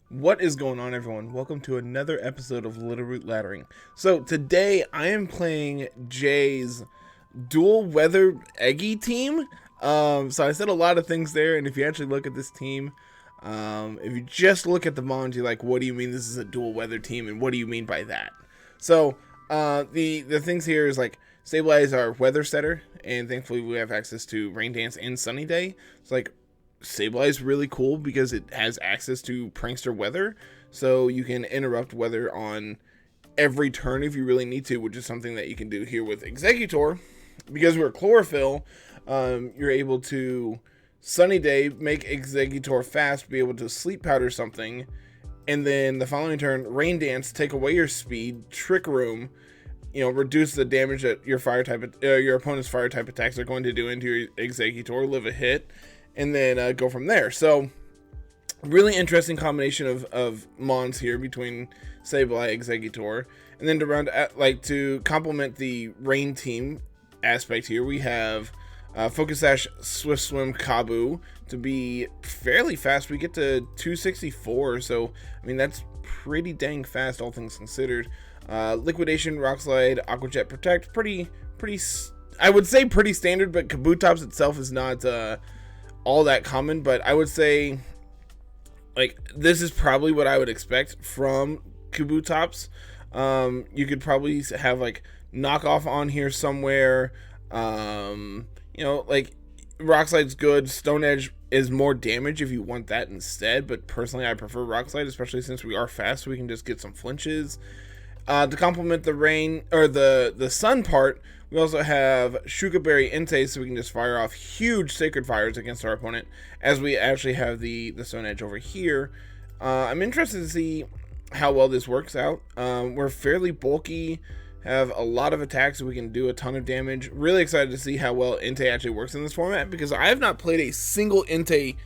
What is going on, everyone? Welcome to another episode of Littleroot Laddering. So today I am playing Jay's dual weather eggy team. So I said a lot of things there, and if you actually look at this team, if you just look at the mons, you're like, what do you mean this is a dual weather team, and what do you mean by that? So the things here is like Stabilize our weather setter, and thankfully we have access to Rain Dance and Sunny Day. It's like Stabilize really cool because it has access to prankster weather, so you can interrupt weather on every turn if you really need to, which is something that you can do here with Executor. Because we're chlorophyll, you're able to Sunny Day, make Executor fast, be able to sleep powder something, and then the following turn Rain Dance, take away your speed, Trick Room, reduce the damage that your your opponent's fire type attacks are going to do into your Executor, live a hit, and then go from there. So really interesting combination of mons here between Sableye, Executor, and then to complement the rain team aspect here, we have Focus Sash, Swift Swim, Kabu to be fairly fast. We get to 264, so I mean that's pretty dang fast, all things considered. Liquidation, Rock Slide, Aqua Jet, Protect, pretty I would say pretty standard, but Kabutops itself is not all that common, but I would say like this is probably what I would expect from Kabutops. You could probably have like knockoff on here somewhere. Like Rock Slide's good. Stone Edge is more damage if you want that instead, but personally I prefer Rock Slide, especially since we are fast, so we can just get some flinches. To complement the rain or the sun part, we also have Shukaberry Entei, so we can just fire off huge Sacred Fires against our opponent, as we actually have the Stone Edge over here. I'm interested to see how well this works out. We're fairly bulky, have a lot of attacks, so we can do a ton of damage. Really excited to see how well Entei actually works in this format, because I have not played a single Entei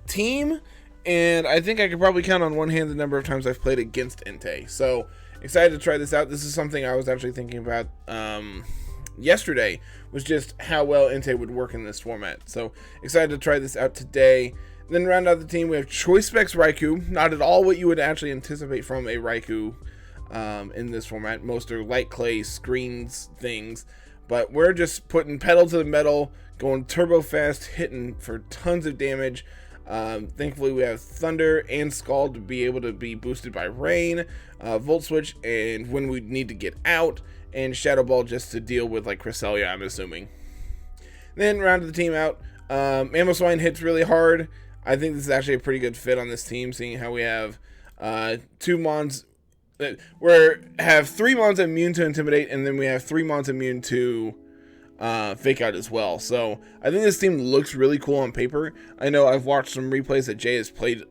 team, and I think I could probably count on one hand the number of times I've played against Entei. So excited to try this out. This is something I was actually thinking about yesterday, was just how well Entei would work in this format. So excited to try this out today. And then round out the team, we have Choice Specs Raikou. Not at all what you would actually anticipate from a Raikou in this format. Most are light clay screens things, but we're just putting pedal to the metal, going turbo fast, hitting for tons of damage. Thankfully we have Thunder and Scald to be able to be boosted by Rain, Volt Switch, and when we need to get out, and Shadow Ball just to deal with like Cresselia, I'm assuming. Then round the team out, Mamoswine hits really hard. I think this is actually a pretty good fit on this team, seeing how we have two mons that have 3 mons immune to Intimidate, and then we have 3 mons immune to Fake Out as well. So I think this team looks really cool on paper. I know I've watched some replays that Jay has played,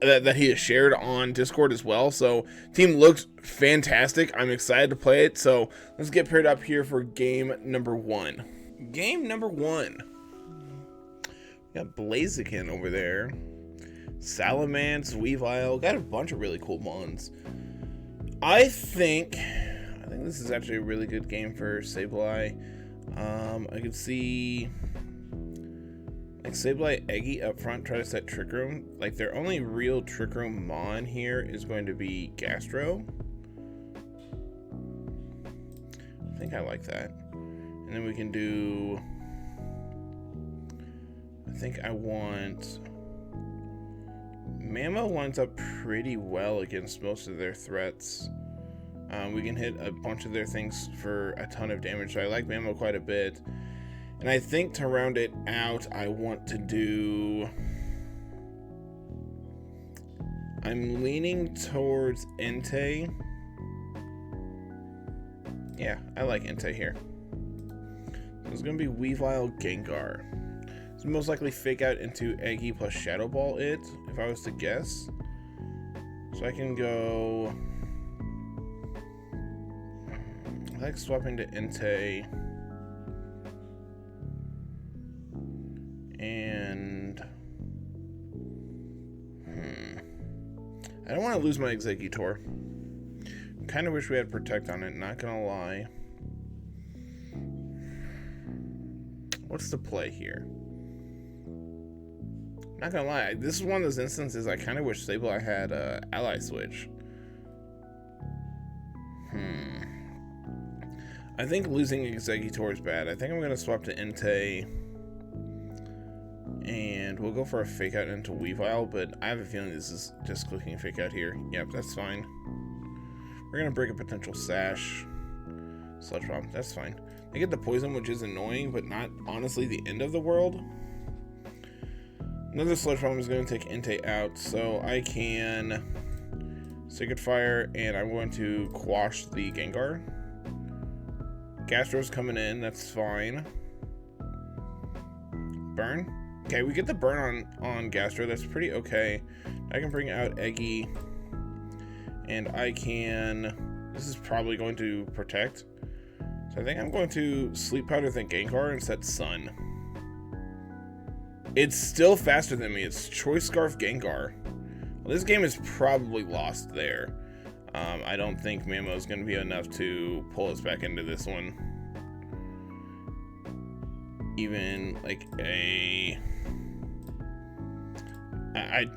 that he has shared on Discord as well. So team looks fantastic. I'm excited to play it. So let's get paired up here for game number 1. Game number 1. We got Blaziken over there. Salamence, Weavile. Got a bunch of really cool mons. I think this is actually a really good game for Sableye. I could see like Sableye Eggy up front, try to set Trick Room. Like their only real Trick Room mon here is going to be Gastro. I think I like that. And then we can do, I think I want, Mamo lines up pretty well against most of their threats. We can hit a bunch of their things for a ton of damage, so I like Mamo quite a bit. And I think to round it out, I want to do, I'm leaning towards Entei. Yeah, I like Entei here. So it's going to be Weavile, Gengar. It's most likely Fake Out into Eggy plus Shadow Ball it, if I was to guess. So I can go, I like swapping to Entei. And I don't want to lose my Executor. Kind of wish we had Protect on it, not gonna lie. What's the play here? Not gonna lie, this is one of those instances I kind of wish Sableye had ally switch. I think losing Exeggutor is bad. I think I'm gonna swap to Entei, and we'll go for a fake out into Weavile, but I have a feeling this is just clicking fake out here. Yep, that's fine. We're gonna break a potential Sash. Sludge Bomb, that's fine. They get the poison, which is annoying, but not honestly the end of the world. Another Sludge Bomb is going to take Entei out, so I can Sacred Fire, and I'm going to quash the Gengar. Gastro's coming in, that's fine. Burn. Okay, we get the burn on Gastro, that's pretty okay. I can bring out Eggy, and I can... This is probably going to protect. So I think I'm going to Sleep Powder the Gengar and set Sun. It's still faster than me. It's Choice Scarf Gengar. Well, this game is probably lost there. I don't think Mamo is going to be enough to pull us back into this one. Even like I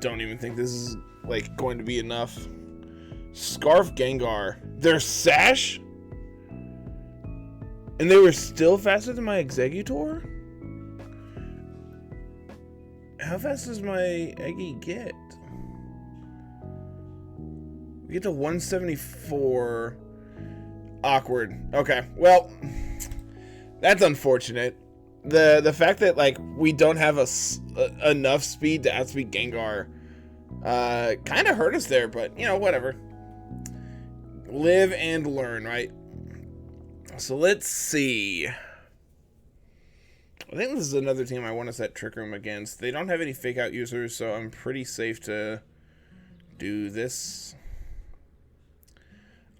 don't even think this is like going to be enough. Scarf Gengar. Their Sash? And they were still faster than my Exeggutor? How fast does my Eggy get? We get to 174. Awkward. Okay, well, that's unfortunate. The fact that like we don't have enough speed to outspeed Gengar kind of hurt us there, but you know, whatever. Live and learn, right? So let's see. I think this is another team I want to set Trick Room against. They don't have any fake out users, so I'm pretty safe to do this.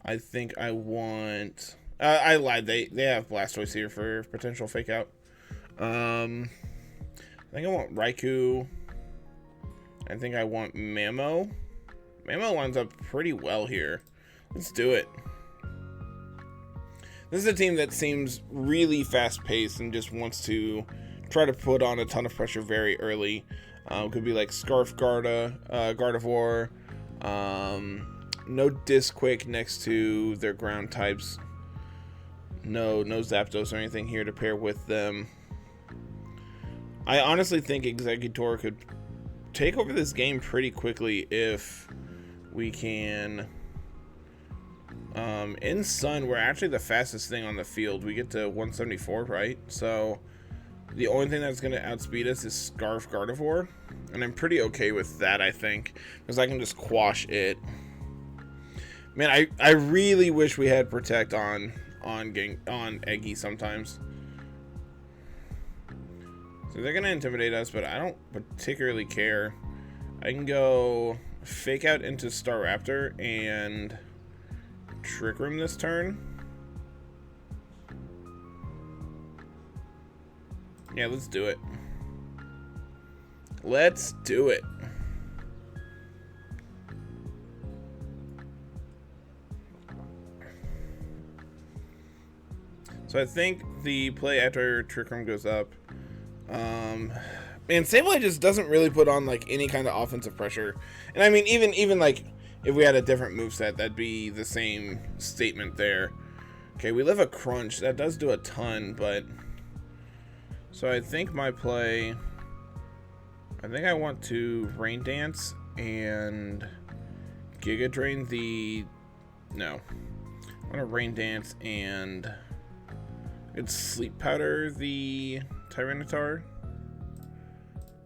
I think I want... I lied. They have Blastoise here for potential fake out. I think I want Raikou. I think I want Mamo. Mamo lines up pretty well here. Let's do it. This is a team that seems really fast-paced and just wants to try to put on a ton of pressure very early. Could be like Scarf Gardevoir. No Disc Quake next to their ground types. No Zapdos or anything here to pair with them. I honestly think Exeggutor could take over this game pretty quickly if we can... in Sun, we're actually the fastest thing on the field. We get to 174, right? So the only thing that's going to outspeed us is Scarf Gardevoir, and I'm pretty okay with that, I think, because I can just quash it. Man, I really wish we had Protect on Eggy sometimes. So they're going to intimidate us, but I don't particularly care. I can go Fake Out into Staraptor and Trick Room this turn. Yeah, let's do it. Let's do it. So I think the play after Trick Room goes up. Man, Sableye just doesn't really put on like any kind of offensive pressure. And I mean, even like if we had a different moveset, that'd be the same statement there. Okay, we live a Crunch. That does do a ton, but... So I think my play... I think I want to Rain Dance and Giga Drain the... No. I want to Rain Dance and... It's Sleep Powder the Tyranitar.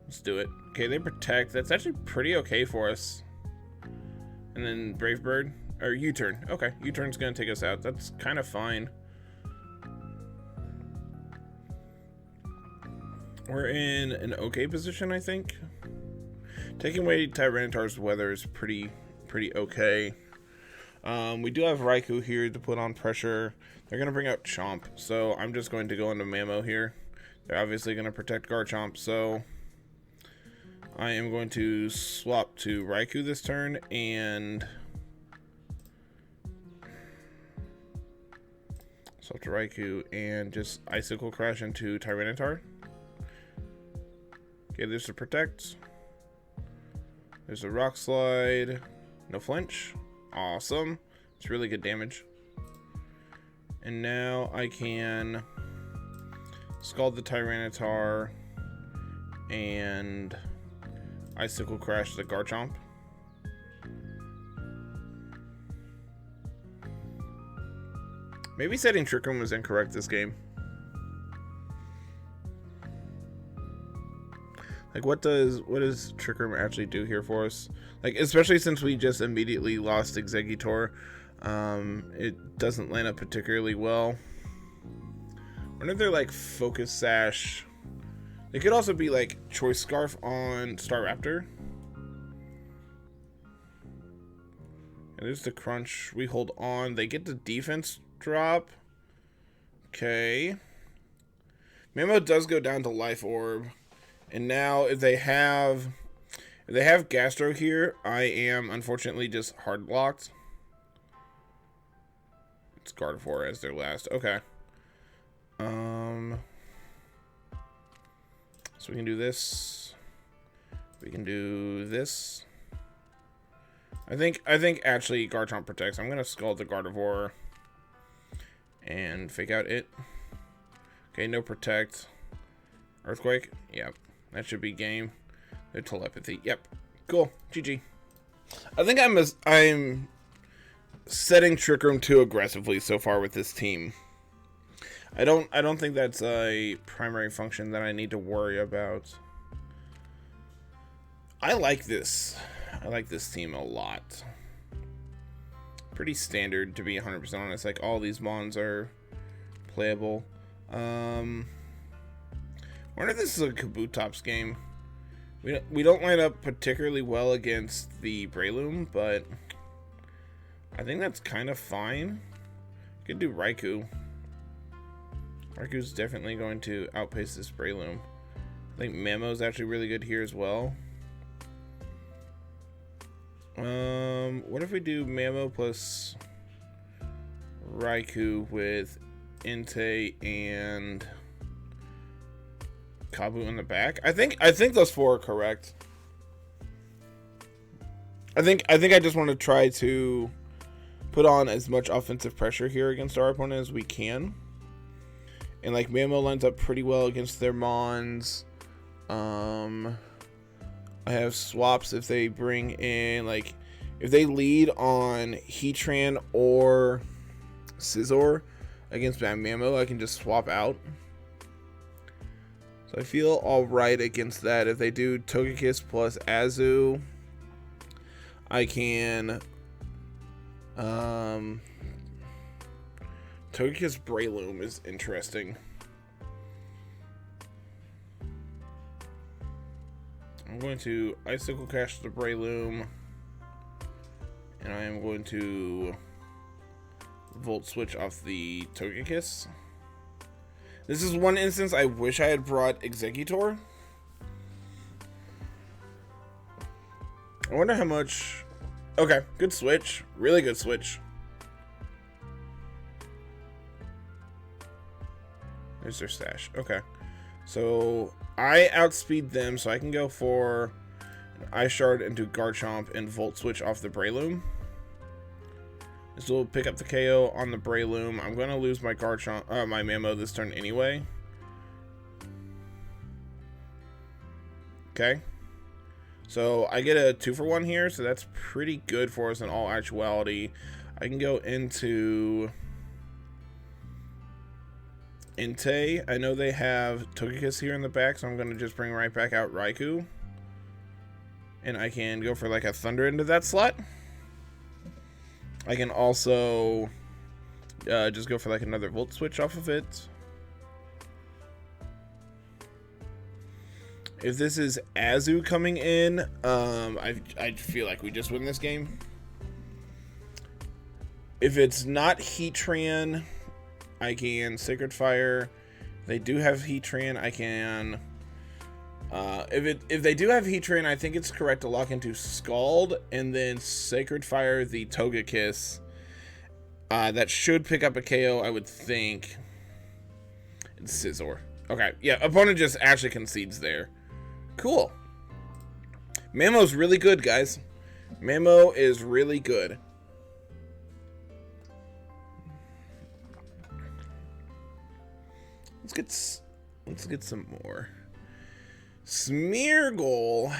Let's do it. Okay, they Protect. That's actually pretty okay for us. And then Brave Bird, or U-turn. Okay, U-turn's gonna take us out. That's kind of fine. We're in an okay position, I think. Taking away Tyranitar's weather is pretty okay. We do have Raikou here to put on pressure. They're gonna bring out Chomp, so I'm just going to go into Mamo here. They're obviously gonna protect Garchomp, so I am going to swap to Raikou this turn and swap to Raikou and just Icicle Crash into Tyranitar. Okay, there's the Protect. There's a rock slide. No flinch. Awesome. It's really good damage. And now I can Scald the Tyranitar and Icicle Crash the Garchomp. Maybe setting Trick Room was incorrect this game. Like, what does Trick Room actually do here for us? Like, especially since we just immediately lost Exeggutor, it doesn't line up particularly well. I wonder if they're like Focus Sash. It could also be like Choice Scarf on Staraptor. And there's the crunch. We hold on. They get the defense drop. Okay. Mamo does go down to Life Orb. And now if they have Gastro here, I am unfortunately just hard blocked. It's Gardevoir as their last. Okay. So we can do this. We can do this. I think actually Garchomp protects. I'm gonna Scald the Gardevoir and fake out it. Okay, no protect. Earthquake. Yep, that should be game. No telepathy. Yep, cool. GG. I think I'm setting Trick Room too aggressively so far with this team. I don't think that's a primary function that I need to worry about. I like this. I like this team a lot. Pretty standard, to be 100% honest. Like, all these mons are playable. I wonder if this is a Kabutops game. We don't line up particularly well against the Breloom, but I think that's kind of fine. Could do Raikou. Raikou's definitely going to outpace this Breloom. I think Mamo's actually really good here as well. What if we do Mamo plus Raikou with Entei and Kabu in the back? I think those four are correct. I think I just want to try to put on as much offensive pressure here against our opponent as we can. And like Mamo lines up pretty well against their mons. I have swaps if they bring in, like, if they lead on Heatran or Scizor against my Mamo, I can just swap out. So I feel alright against that. If they do Togekiss plus Azu, I can Togekiss Breloom is interesting. I'm going to Icicle Crash the Breloom, and I am going to Volt Switch off the Togekiss. This is one instance I wish I had brought Exeggutor. I wonder how much. Okay, good switch. Really good switch. There's their stash. Okay. So I outspeed them, so I can go for an Ice Shard into Garchomp and Volt Switch off the Breloom. This will pick up the KO on the Breloom. I'm going to lose my Garchomp, my Mamo this turn anyway. Okay. So I get a 2-for-1 here, so that's pretty good for us in all actuality. I can go into Entei. I know they have Togekiss here in the back, so I'm going to just bring right back out Raikou. And I can go for like a Thunder into that slot. I can also just go for like another Volt Switch off of it. If this is Azu coming in, I feel like we just win this game. If it's not Heatran, I can Sacred Fire. If they do have Heatran, I can. If they do have Heatran, I think it's correct to lock into Scald and then Sacred Fire the Togekiss. That should pick up a KO, I would think. It's Scizor. Okay, yeah, opponent just actually concedes there. Cool. Mammo's really good, guys. Mammo is really good. Let's get some more. Smeargle.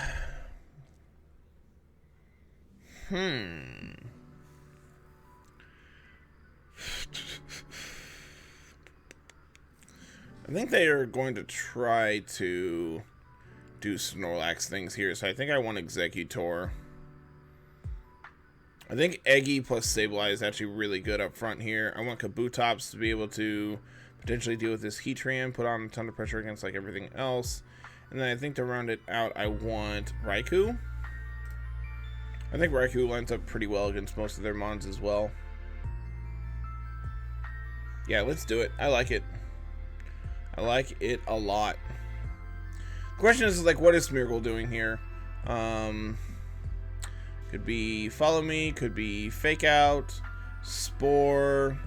I think they are going to try to do Snorlax things here, so I think I want Exeggutor. I think Eggy plus Sableye is actually really good up front here. I want Kabutops to be able to potentially deal with this Heatran, put on a ton of pressure against like everything else. And then I think to round it out, I want Raikou. I think Raikou lines up pretty well against most of their mons as well. Yeah, let's do it. I like it. I like it a lot. The question is, like, what is Smeargle doing here? Could be Follow Me, could be Fake Out, Spore,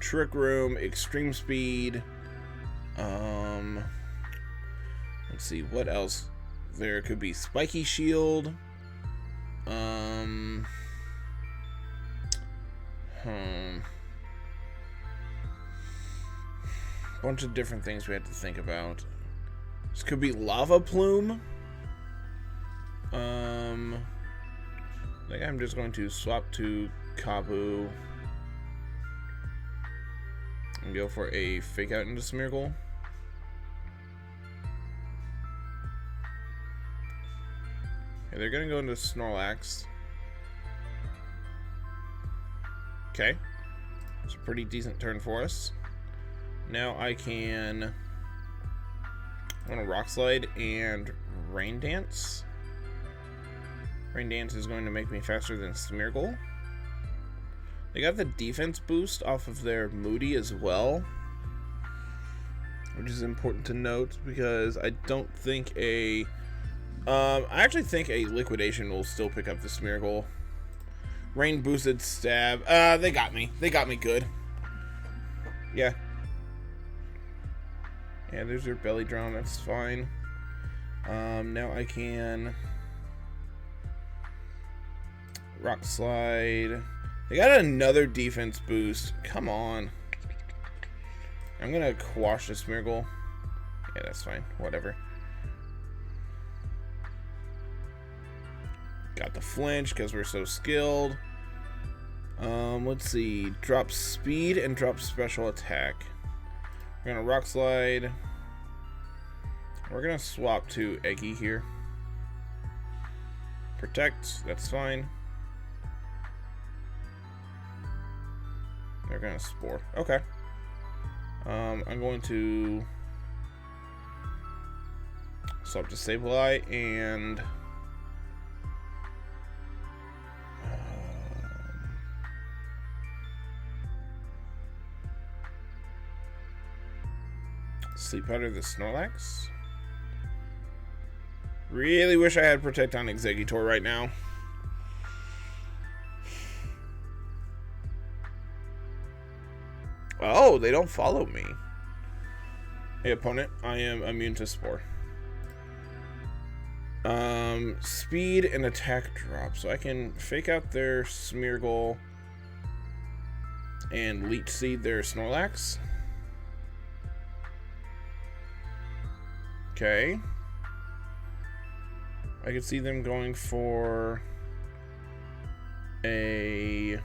Trick Room, Extreme Speed. Let's see, what else? There could be Spiky Shield. Bunch of different things we have to think about. This could be Lava Plume. I think I'm just going to swap to Kabu and go for a Fake Out into Smeargle. Okay, they're gonna go into Snorlax. Okay, it's a pretty decent turn for us. Now I can want to Rock Slide and Rain Dance. Rain Dance is going to make me faster than Smeargle. They got the defense boost off of their Moody as well, which is important to note because I don't think I actually think a Liquidation will still pick up the Smeargle. Rain boosted Stab. They got me. They got me good. Yeah. Yeah, there's your Belly Drum. That's fine. Now I can Rock Slide. They got another defense boost. Come on. I'm gonna quash the Smeargle. Yeah, that's fine. Whatever. Got the flinch because we're so skilled. Let's see. Drop speed and drop special attack. We're gonna Rock Slide. We're gonna swap to Eggy here. Protect. That's fine. They're gonna Spore. Okay. I'm going to swap to Sableye and Sleep Powder the Snorlax. Really wish I had Protect on Exeggutor right now. Oh, they don't follow me. Hey, opponent, I am immune to Spore. Speed and attack drop. So I can Fake Out their Smeargle and Leech Seed their Snorlax. Okay. I could see them going for a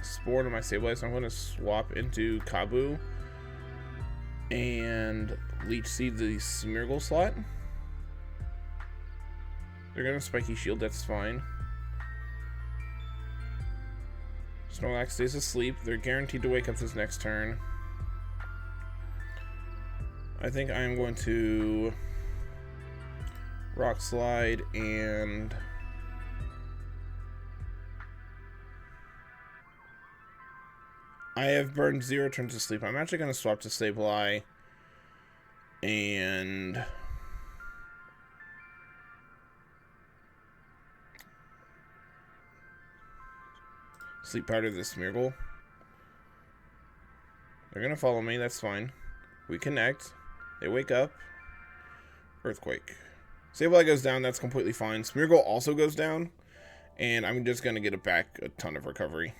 Spore to my Sableye, so I'm going to swap into Kabu and Leech Seed the Smeargle slot. They're going to Spiky Shield, that's fine. Snorlax stays asleep. They're guaranteed to wake up this next turn. I think I'm going to Rock Slide and I have burned 0 turns of sleep. I'm actually going to swap to Sableye and Sleep Powder the Smeargle. They're going to follow me. That's fine. We connect. They wake up. Earthquake. Sableye goes down. That's completely fine. Smeargle also goes down. And I'm just going to get it back a ton of recovery.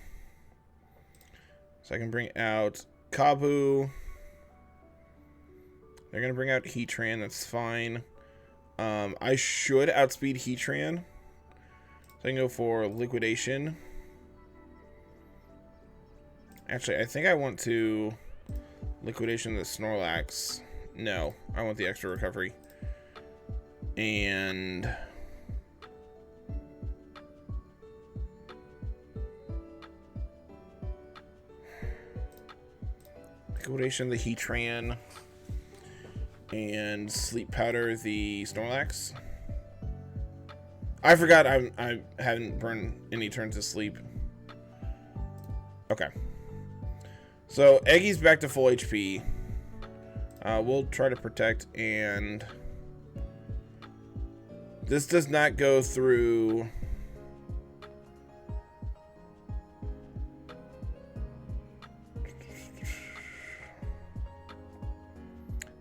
So I can bring out Kabu. They're going to bring out Heatran. That's fine. I should outspeed Heatran. So I can go for Liquidation. Actually, I think I want to Liquidation the Snorlax. No, I want the extra recovery. And Liquidation the Heatran. And Sleep Powder the Snorlax. I forgot I hadn't burned any turns of sleep. Okay. So Eggy's back to full HP. We'll try to protect, and this does not go through.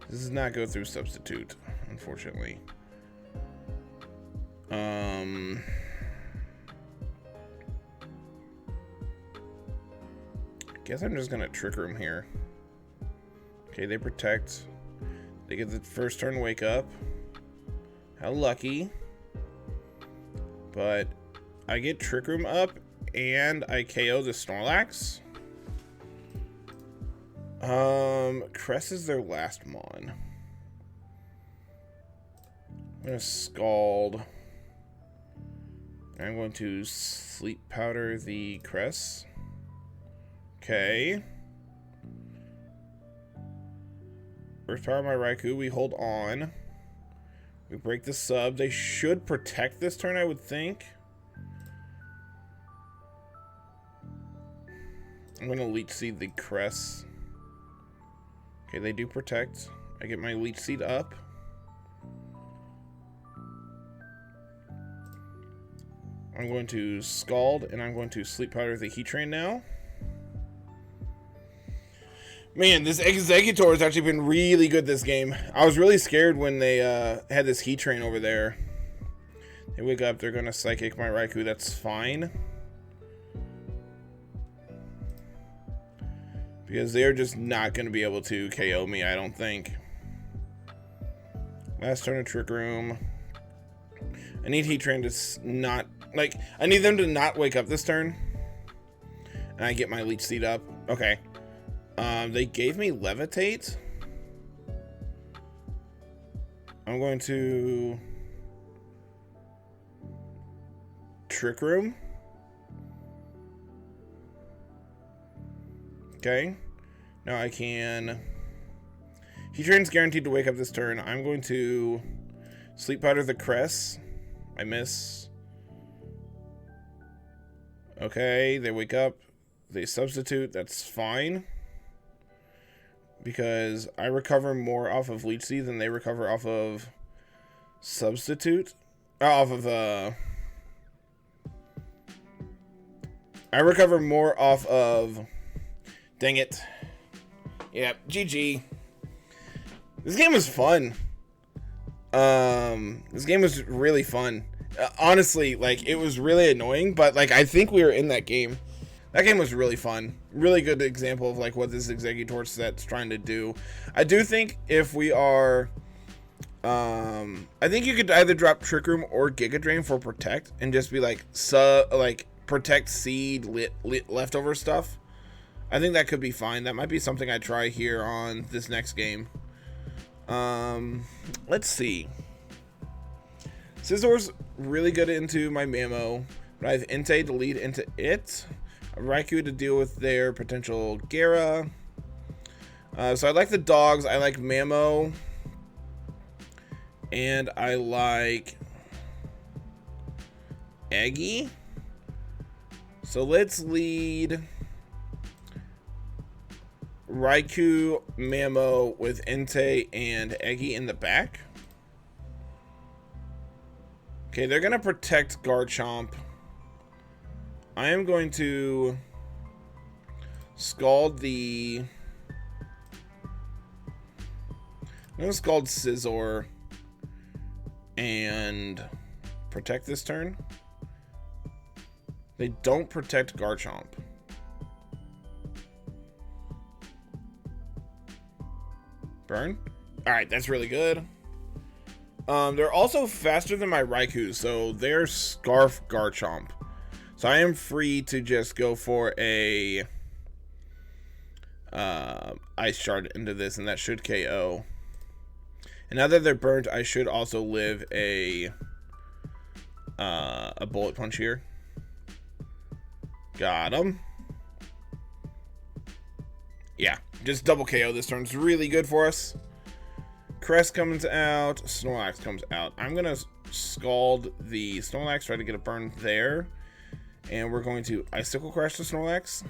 This does not go through substitute, unfortunately. Guess I'm just gonna Trick Room here. Okay, they protect. They get the first turn wake up. How lucky. But I get Trick Room up and I KO the Snorlax. Cress is their last mon. I'm gonna Scald. I'm going to Sleep Powder the Cress. Okay. First power my Raikou. We hold on. We break the sub. They should protect this turn, I would think. I'm going to Leech Seed the Cress. Okay, they do protect. I get my Leech Seed up. I'm going to Scald, and I'm going to Sleep Powder the Heatran now. Man, this Exeggutor has actually been really good this game. I was really scared when they had this Heatran over there. They wake up, they're going to Psychic my Raikou. That's fine. Because they're just not going to be able to KO me, I don't think. Last turn of Trick Room. I need Heatran to not... Like, I need them to not wake up this turn. And I get my Leech Seed up. Okay. They gave me Levitate. I'm going to Trick Room. Okay. Now I can... Heatran's guaranteed to wake up this turn. I'm going to Sleep Powder the Cress. I miss. Okay, they wake up. They substitute. That's fine. Because I recover more off of Leech Seed than they recover off of substitute. Off of I recover more off of... Dang it. Yeah, GG. This game was fun. This game was really fun. Honestly, like, it was really annoying, but, like, I think we were in that game. That game was really fun. Really good example of, like, what this Exeggutor set's trying to do. I do think if we are... I think you could either drop Trick Room or Giga Drain for Protect and just be, like, Protect Seed, leftover stuff. I think that could be fine. That might be something I try here on this next game. Let's see. Scissor's really good into my Mamo, but I have Entei to lead into it. Raikou to deal with their potential Gara. So I like the dogs. I like Mamo. And I like Eggy. So let's lead Raikou, Mamo with Entei and Eggy in the back. Okay, they're going to protect Garchomp. I am going to Scald the... I'm going to Scald Scizor. and protect this turn. They don't protect Garchomp. Burn. All right, that's really good. They're also faster than my Raikou, so they're Scarf Garchomp. So I am free to just go for a Ice Shard into this, and that should KO. And now that they're burnt, I should also live a Bullet Punch here. Got him. Yeah, just double KO this turn. It's really good for us. Crest comes out. Snorlax comes out. I'm going to Scald the Snorlax, try to get a burn there. And we're going to Icicle Crash the Snorlax.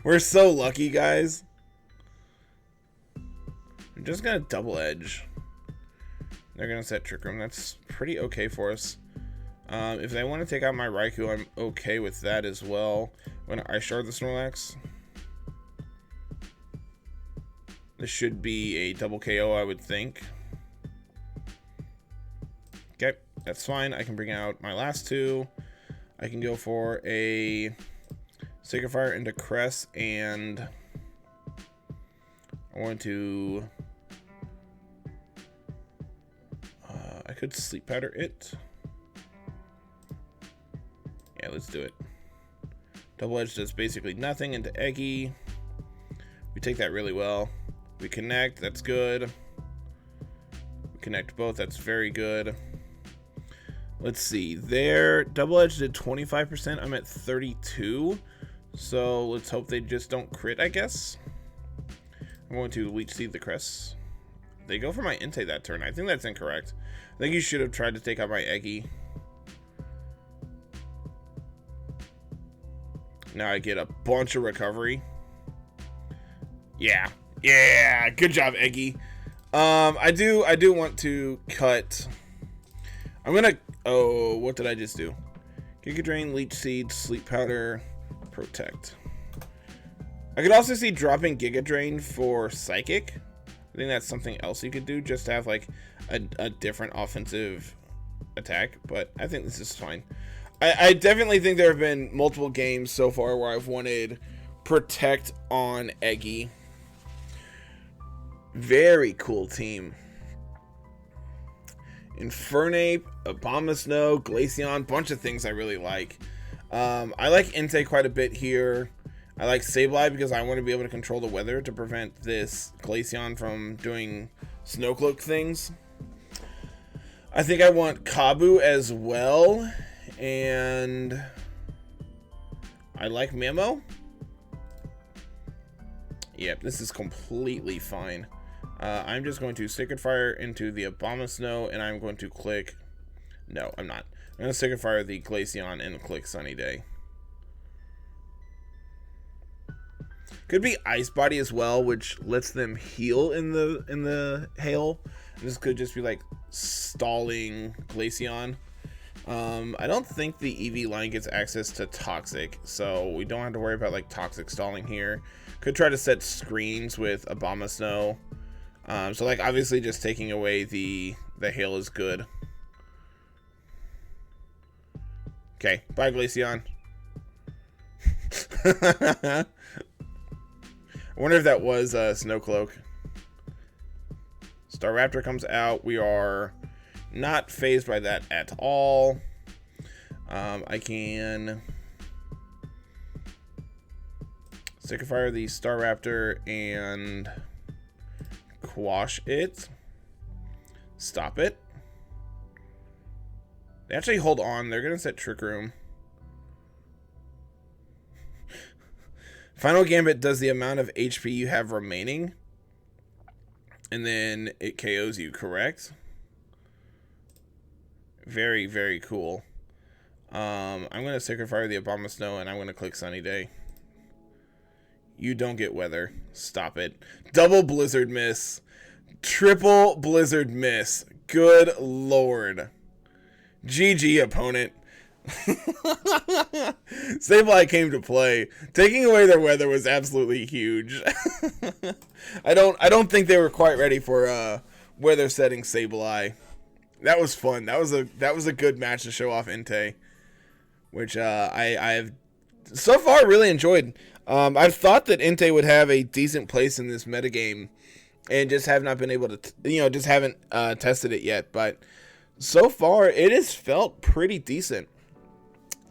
We're so lucky, guys. I'm just going to Double Edge. They're going to set Trick Room. That's pretty okay for us. If they want to take out my Raikou, I'm okay with that as well. I'm going to Ice Shard the Snorlax. This should be a double KO, I would think. Okay, that's fine. I can bring out my last two. I can go for a Sacred Fire into Crest, and I want to... I could Sleep Powder it. Yeah, let's do it. Double Edge does basically nothing into Eggy. We take that really well. We connect, that's good. We connect both, that's very good. Let's see, their Double Edge did 25%, I'm at 32. So let's hope they just don't crit, I guess. I'm going to Leech Seed the Crest. They go for my Entei that turn, I think that's incorrect. I think you should have tried to take out my Eggy. Now I get a bunch of recovery. Yeah. Yeah, good job, Eggy. I do want to cut. I'm gonna. Oh, what did I just do? Giga Drain, Leech Seed, Sleep Powder, Protect. I could also see dropping Giga Drain for Psychic. I think that's something else you could do, just to have like a different offensive attack. But I think this is fine. I definitely think there have been multiple games so far where I've wanted Protect on Eggy. Very cool team. Infernape, Abomasnow, Glaceon, bunch of things I really like. I like Entei quite a bit here. I like Sableye because I want to be able to control the weather to prevent this Glaceon from doing Snowcloak things. I think I want Kabu as well. And I like Mamo. Yep, this is completely fine. I'm just going to Sacred Fire into the Abomasnow, and I'm going to click... No, I'm not. I'm going to Sacred Fire the Glaceon and click Sunny Day. Could be Ice Body as well, which lets them heal in the hail. And this could just be like stalling Glaceon. I don't think the EV line gets access to Toxic, so we don't have to worry about like Toxic stalling here. Could try to set screens with Abomasnow. So like obviously just taking away the hail is good. Okay, bye Glaceon. I wonder if that was Snowcloak. Staraptor comes out. We are not phased by that at all. I can Sacred Fire the Staraptor and quash it. Stop it. They actually hold on. They're going to set Trick Room. Final Gambit does the amount of HP you have remaining. And then it KOs you, correct? Very, very cool. I'm going to Sacred Fire the Abomasnow and I'm going to click Sunny Day. You don't get weather. Stop it. Double Blizzard Miss. Triple Blizzard Miss. Good lord. GG, opponent. Sableye came to play. Taking away their weather was absolutely huge. I don't think they were quite ready for weather setting Sableye. That was fun. That was a good match to show off Entei, which I have so far really enjoyed. I've thought that Entei would have a decent place in this metagame, and just have not been able to, just haven't tested it yet. But so far, it has felt pretty decent.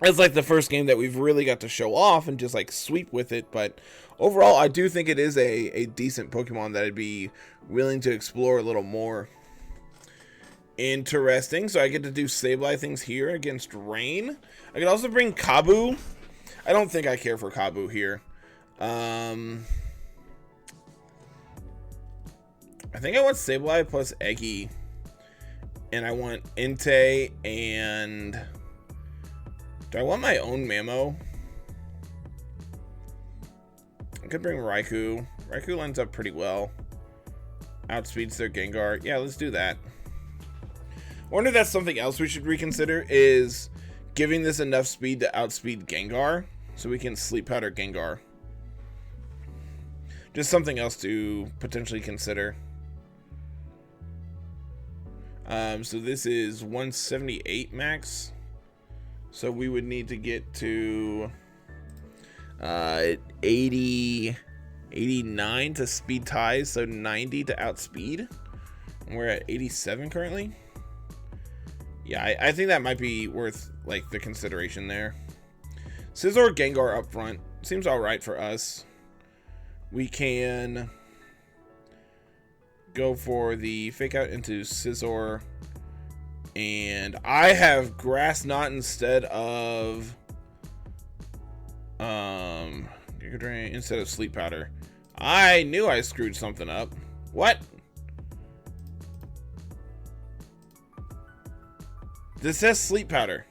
It's like the first game that we've really got to show off and just like sweep with it. But overall, I do think it is a decent Pokemon that I'd be willing to explore a little more. Interesting. So I get to do Sableye things here against Rain. I could also bring Kabu. I don't think I care for Kabu here. I think I want Sableye plus Eggy. And I want Entei and... Do I want my own Mamo? I could bring Raikou. Raikou lines up pretty well. Outspeeds their Gengar. Yeah, let's do that. I wonder if that's something else we should reconsider, is giving this enough speed to outspeed Gengar so we can sleep powder Gengar. Just something else to potentially consider. So this is 178 max. So we would need to get to 80, 89 to speed ties, so 90 to outspeed. And we're at 87 currently. Yeah, I think that might be worth like the consideration there. Scizor Gengar up front seems all right for us. We can go for the fake out into Scizor. And I have Grass Knot instead of Giga Drain instead of Sleep Powder. I knew I screwed something up. What? This says Sleep Powder.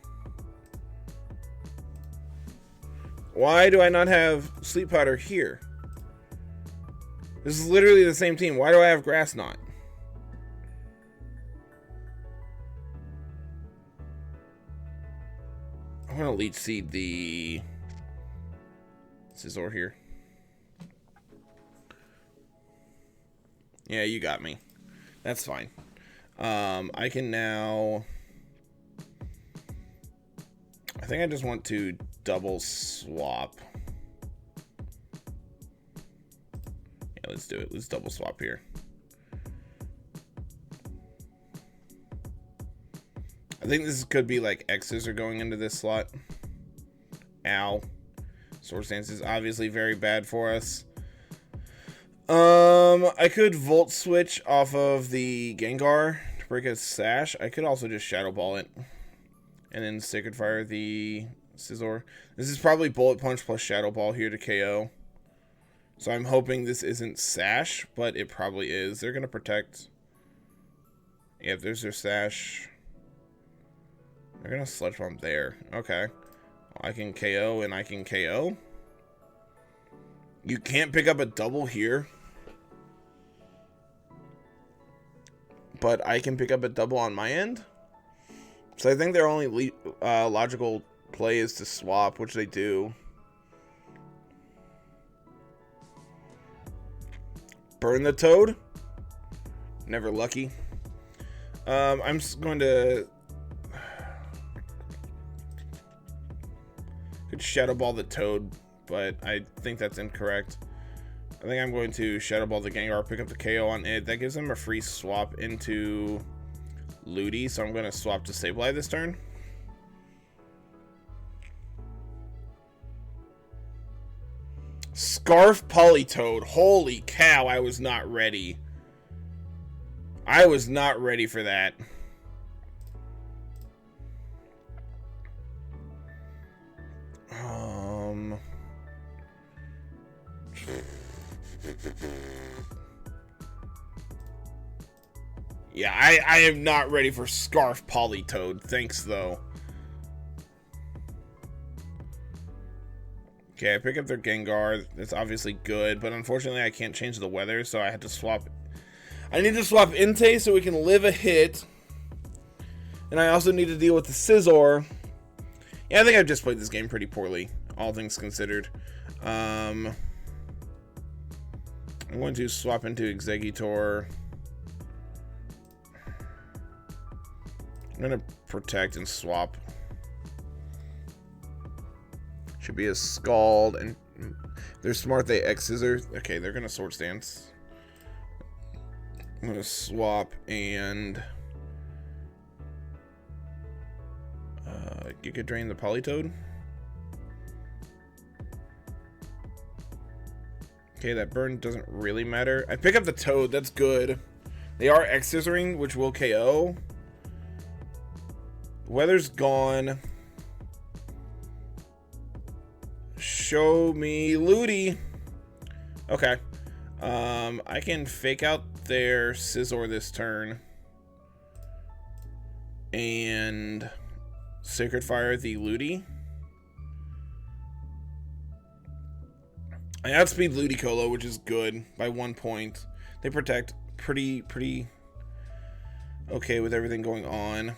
Why do I not have Sleep Powder here? This is literally the same team. Why do I have Grass Knot? I'm gonna Leech Seed the Scizor here. Yeah, you got me. That's fine. I can now... I think I just want to double swap. Yeah, let's do it. Let's double swap here. I think this could be like X's are going into this slot. Ow. Swords Dance is obviously very bad for us. I could Volt Switch off of the Gengar to break a Sash. I could also just Shadow Ball it. And then Sacred Fire the Scizor. This is probably Bullet Punch plus Shadow Ball here to KO. So I'm hoping this isn't Sash, but it probably is. They're going to protect. Yeah, there's their Sash. They're going to Sludge Bomb there. Okay. I can KO and I can KO. You can't pick up a double here. But I can pick up a double on my end. So I think their only logical play is to swap, which they do. Burn the Toad. Never lucky. I'm just going to... Could Shadow Ball the Toad, but I think that's incorrect. I think I'm going to Shadow Ball the Gengar, pick up the KO on it. That gives him a free swap into Ludi, so I'm going to swap to Sableye this turn. Scarf Politoed. Holy cow, I was not ready. I was not ready for that. Yeah, I am not ready for Scarf Politoed. Thanks, though. Okay, I pick up their Gengar. That's obviously good, but unfortunately I can't change the weather, so I had to swap. I need to swap Entei so we can live a hit. And I also need to deal with the Scizor. Yeah, I think I've just played this game pretty poorly, all things considered. I'm going to swap into Executor. I'm going to protect and swap. Should be a Scald, and they're smart, they X-Scissor. Okay, they're going to Sword Stance. I'm going to swap and Giga Drain the Politoed. Okay, that burn doesn't really matter. I pick up the Toad, that's good. They are X-Scissoring, which will KO. Weather's gone. Show me Looty. Okay. I can fake out their Scizor this turn. And Sacred Fire the Looty. I outspeed Ludicolo, which is good by 1 point. They protect pretty okay with everything going on.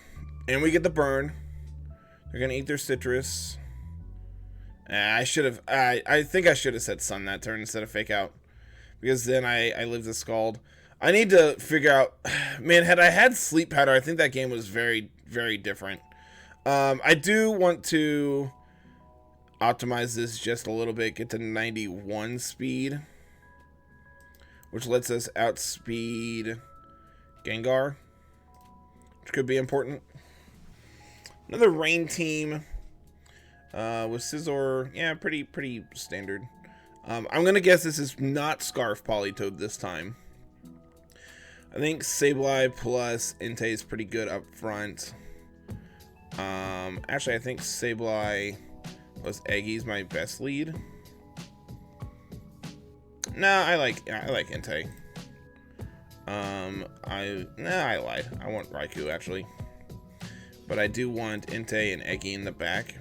And we get the burn. They're gonna eat their citrus. I think I should have said Sun that turn instead of fake out, because then I live the Scald. I need to figure out, man, had I had Sleep Powder, I think that game was very, very different. I do want to optimize this just a little bit, get to 91 speed, which lets us outspeed Gengar, which could be important. Another rain team with Scizor, yeah, pretty standard. I'm gonna guess this is not Scarf Politoed this time. I think Sableye plus Entei is pretty good up front. Actually, I think Sableye plus Eggy is my best lead. No, I like Entei. I lied. I want Raikou actually, but I do want Entei and Eggy in the back.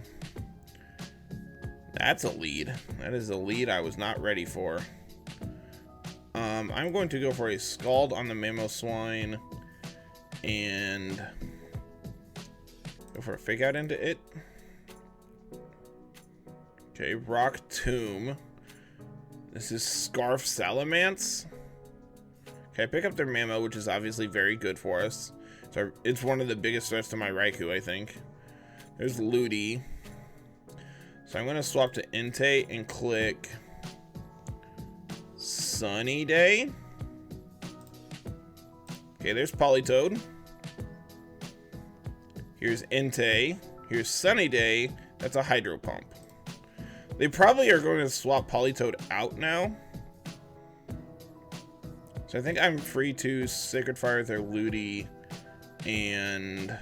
That's a lead. That is a lead I was not ready for. I'm going to go for a Scald on the Mamoswine and go for a fake out into it. Okay, Rock Tomb. This is Scarf Salamence. Okay, I pick up their Mamo, which is obviously very good for us. So it's one of the biggest threats to my Raikou, I think. There's Looty. So I'm going to swap to Entei and click Sunny Day. Okay, there's Politoed. Here's Entei. Here's Sunny Day. That's a Hydro Pump. They probably are going to swap Politoed out now. So I think I'm free to Sacred Fire their Looty and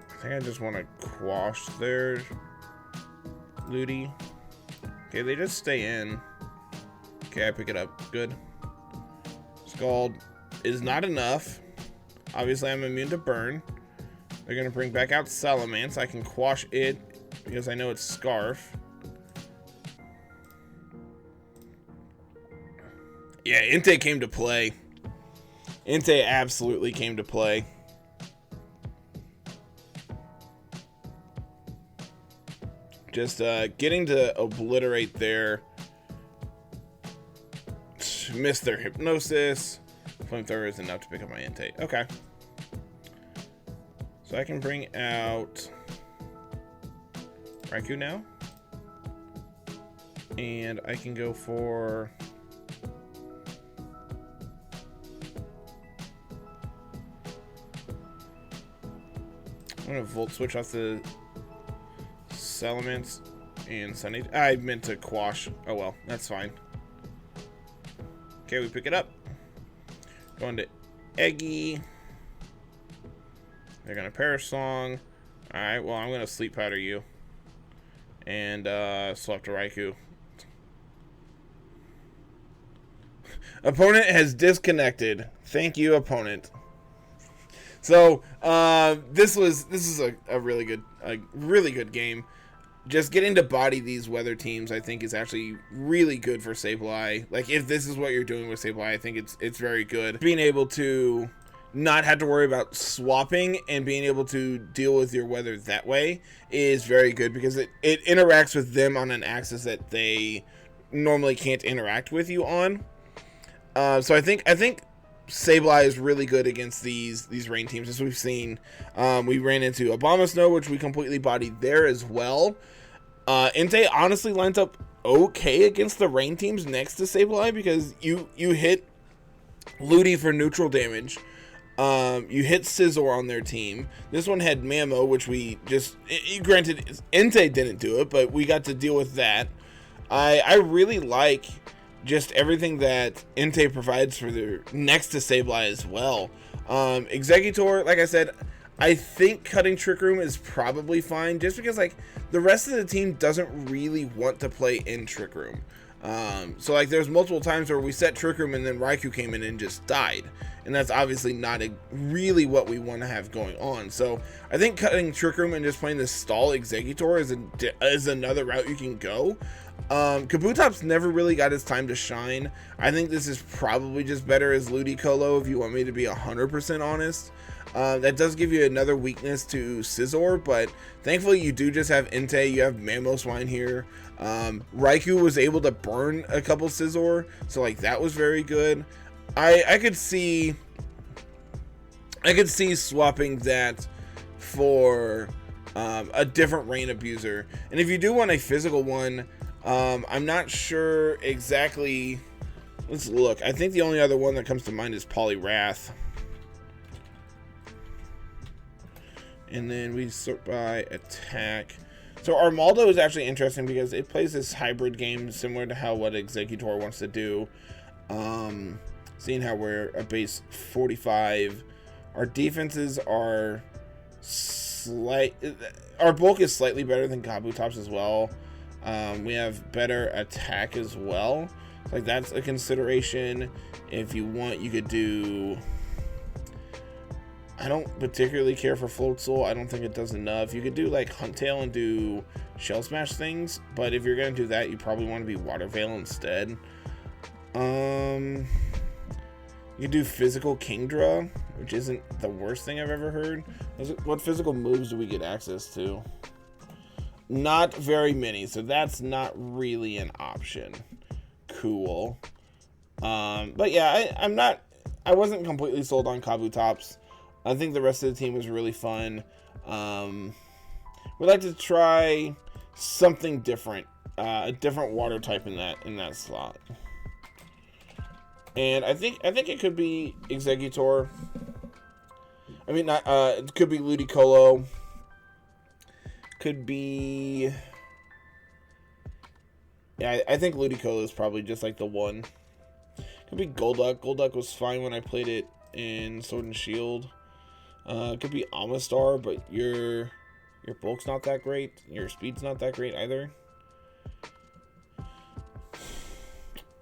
I think I just want to quash their Looty. Okay, they just stay in. Okay, I pick it up. Good. Scald is not enough. Obviously, I'm immune to burn. They're going to bring back out Salamence. I can quash it because I know it's Scarf. Yeah, Entei came to play. Entei absolutely came to play. Just getting to obliterate their... Miss their Hypnosis. Flamethrower is enough to pick up my Entei. Okay. So I can bring out Raikou now. And I can go for... I'm going to Volt Switch off the Salamence and Sunny. I meant to quash. Oh well, that's fine. Okay, we pick it up. Going to Eggy. They're going to Perish Song. Alright, well, I'm going to Sleep Powder you. And swap to Raikou. Opponent has disconnected. Thank you, opponent. So this is a really good game. just getting to body these weather teams, I think, is actually really good for Sableye. Like, if this is what you're doing with Sableye, I think it's very good. Being able to not have to worry about swapping and being able to deal with your weather that way is very good, because it interacts with them on an axis that they normally can't interact with you on. So I think Sableye is really good against these rain teams, as we've seen. We ran into Abomasnow, which we completely bodied there as well. Entei honestly lines up okay against the rain teams next to Sableye, because you hit Ludi for neutral damage. You hit Scizor on their team. This one had Mamo, which we just... Granted, Entei didn't do it, but we got to deal with that. I really like just everything that Entei provides for their next to Sableye as well. Exeggutor, like I said, I think cutting Trick Room is probably fine, just because like the rest of the team doesn't really want to play in Trick Room. So like there's multiple times where we set Trick Room and then Raikou came in and just died, and that's obviously not really what we want to have going on. So I think cutting Trick Room and just playing this stall Exeggutor is another route you can go. Kabutops never really got his time to shine. I think this is probably just better as Ludicolo, if you want me to be 100% honest. That does give you another weakness to Scizor, but thankfully you do just have Entei, you have Mamoswine here. Raikou was able to burn a couple Scizor, so like that was very good. I could see swapping that for a different rain abuser. And if you do want a physical one, I'm not sure exactly. Let's look. I think the only other one that comes to mind is Poliwrath. And then we sort by attack. So Armaldo is actually interesting because it plays this hybrid game similar to how what Exeggutor wants to do. Seeing how we're a base 45, our defenses are our bulk is slightly better than Kabutops as well. We have better attack as well. Like that's a consideration. If you want, you could do... I don't particularly care for Floatzel. I don't think it does enough. You could do like Huntail and do Shell Smash things, but if you're gonna do that, you probably want to be Water Veil instead. You could do Physical Kingdra, which isn't the worst thing I've ever heard. What physical moves do we get access to? Not very many, so that's not really an option. Cool. But yeah, I wasn't completely sold on Kabutops. I think the rest of the team was really fun. We'd like to try something different, a different water type in that slot. And I think it could be Exeggutor. I mean, not it could be Ludicolo. Could be... Yeah, I think Ludicolo is probably just like the one. Could be Golduck. Golduck was fine when I played it in Sword and Shield. It could be Amistar, but your bulk's not that great. Your speed's not that great either.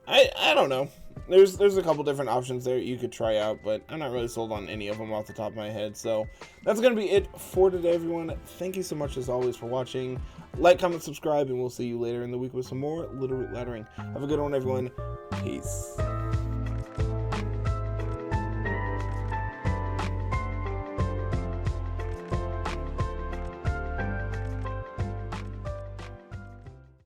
I don't know. There's a couple different options there you could try out, but I'm not really sold on any of them off the top of my head. So that's going to be it for today, everyone. Thank you so much, as always, for watching. Like, comment, subscribe, and we'll see you later in the week with some more Littleroot laddering. Have a good one, everyone. Peace.